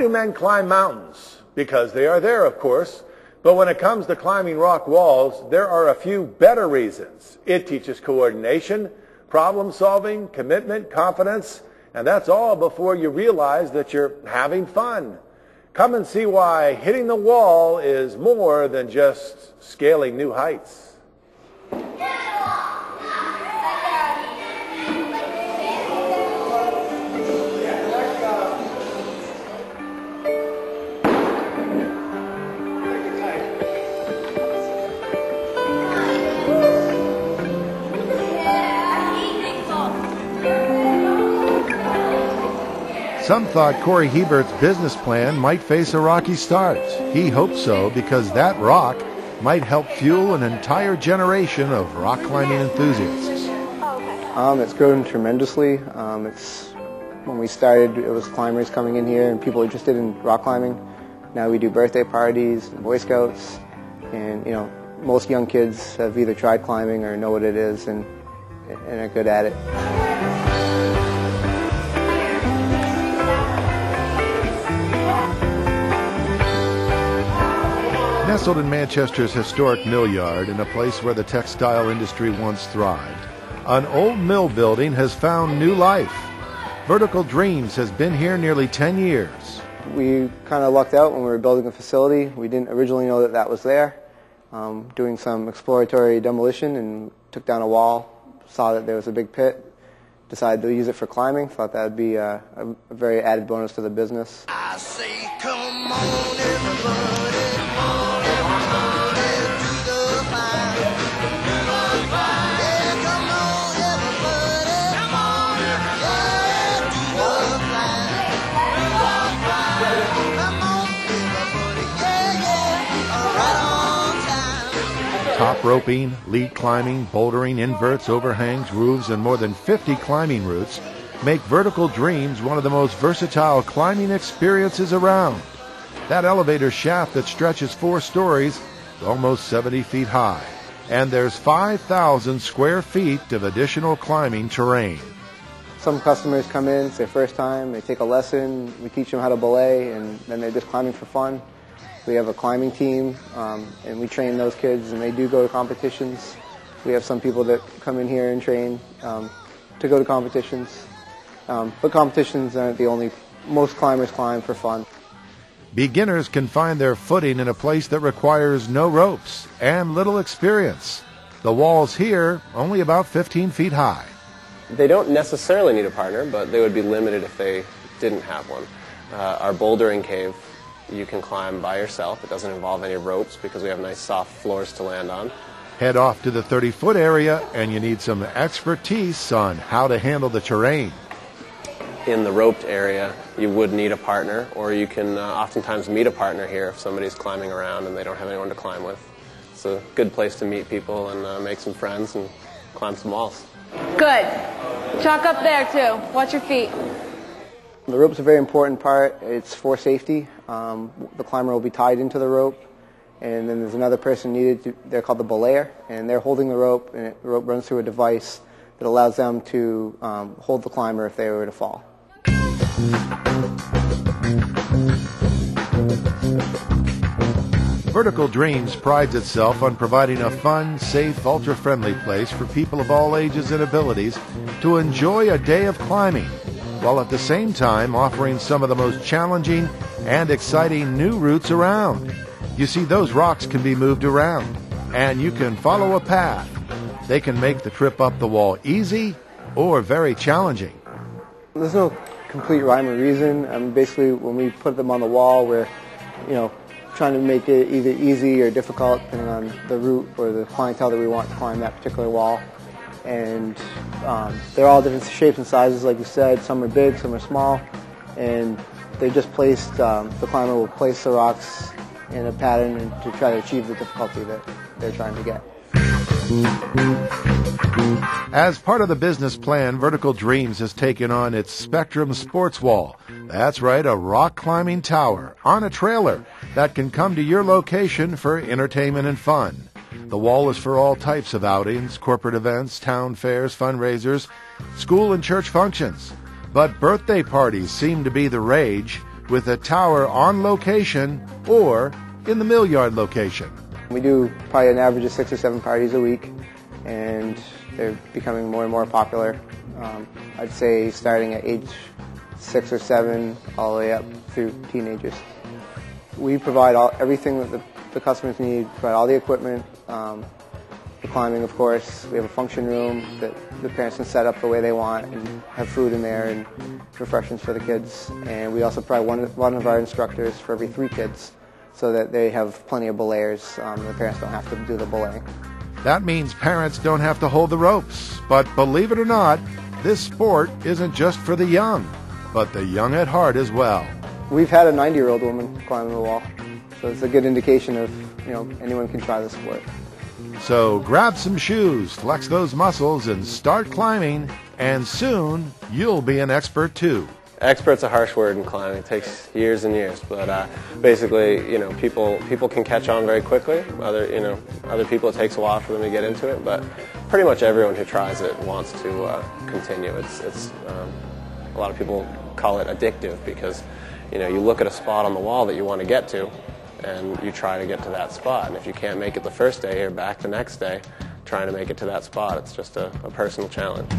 do men climb mountains? Because they are there, of course. But when it comes to climbing rock walls, there are a few better reasons. It teaches coordination, problem solving, commitment, confidence, and that's all before you realize that you're having fun. Come and see why hitting the wall is more than just scaling new heights. Some thought Corey Hebert's business plan might face a rocky start. He hoped so because that rock might help fuel an entire generation of rock climbing enthusiasts. It's grown tremendously. When we started, it was climbers coming in here and people interested in rock climbing. Now we do birthday parties, and Boy Scouts, and most young kids have either tried climbing or know what it is and are good at it. Nestled in Manchester's historic mill yard, in a place where the textile industry once thrived, an old mill building has found new life. Vertical Dreams has been here nearly 10 years. We kind of lucked out when we were building the facility. We didn't originally know that was there. Doing some exploratory demolition and took down a wall, saw that there was a big pit, decided to use it for climbing, thought that would be a very added bonus to the business. I say, come on, everybody. Top roping, lead climbing, bouldering, inverts, overhangs, roofs, and more than 50 climbing routes make Vertical Dreams one of the most versatile climbing experiences around. That elevator shaft that stretches 4 stories is almost 70 feet high, and there's 5,000 square feet of additional climbing terrain. Some customers come in, it's their first time, they take a lesson, we teach them how to belay, and then they're just climbing for fun. We have a climbing team, and we train those kids, and they do go to competitions. We have some people that come in here and train to go to competitions. But competitions aren't the only. Most climbers climb for fun. Beginners can find their footing in a place that requires no ropes and little experience. The walls here only about 15 feet high. They don't necessarily need a partner, but they would be limited if they didn't have one. Our bouldering cave, you can climb by yourself. It doesn't involve any ropes because we have nice soft floors to land on. Head off to the 30-foot area and you need some expertise on how to handle the terrain. In the roped area, you would need a partner, or you can oftentimes meet a partner here if somebody's climbing around and they don't have anyone to climb with. It's a good place to meet people and make some friends and climb some walls. Good. Chalk up there too. Watch your feet. The rope's a very important part. It's for safety. The climber will be tied into the rope, and then there's another person needed. They're called the belayer, and they're holding the rope, and the rope runs through a device that allows them to hold the climber if they were to fall. Vertical Dreams prides itself on providing a fun, safe, ultra-friendly place for people of all ages and abilities to enjoy a day of climbing, while at the same time offering some of the most challenging and exciting new routes around. You see, those rocks can be moved around, and you can follow a path. They can make the trip up the wall easy or very challenging. There's no complete rhyme or reason. Basically, when we put them on the wall, we're, trying to make it either easy or difficult depending on the route or the clientele that we want to climb that particular wall. And they're all different shapes and sizes, like you said. Some are big, some are small, and they just placed, the climber will place the rocks in a pattern and to try to achieve the difficulty that they're trying to get. As part of the business plan, Vertical Dreams has taken on its Spectrum Sports Wall. That's right, a rock climbing tower on a trailer that can come to your location for entertainment and fun. The wall is for all types of outings, corporate events, town fairs, fundraisers, school and church functions. But birthday parties seem to be the rage. with a tower on location or in the mill yard location. We do probably an average of 6 or 7 parties a week, and they're becoming more and more popular. I'd say starting at age 6 or 7 all the way up through teenagers. We provide everything that the customers need, provide all the equipment, for climbing, of course. We have a function room that the parents can set up the way they want and have food in there and refreshments for the kids. And we also provide one of our instructors for every 3 kids so that they have plenty of belayers. The parents don't have to do the belaying. That means parents don't have to hold the ropes. But believe it or not, this sport isn't just for the young, but the young at heart as well. We've had a 90-year-old woman climbing the wall, so it's a good indication of, anyone can try the sport. So grab some shoes, flex those muscles, and start climbing, and soon you'll be an expert too. Expert's a harsh word in climbing. It takes years and years, but basically, people can catch on very quickly. Other people, it takes a while for them to get into it, but pretty much everyone who tries it wants to continue. It's a lot of people call it addictive because you look at a spot on the wall that you want to get to, and you try to get to that spot. And if you can't make it the first day, you're back the next day trying to make it to that spot. It's just a personal challenge.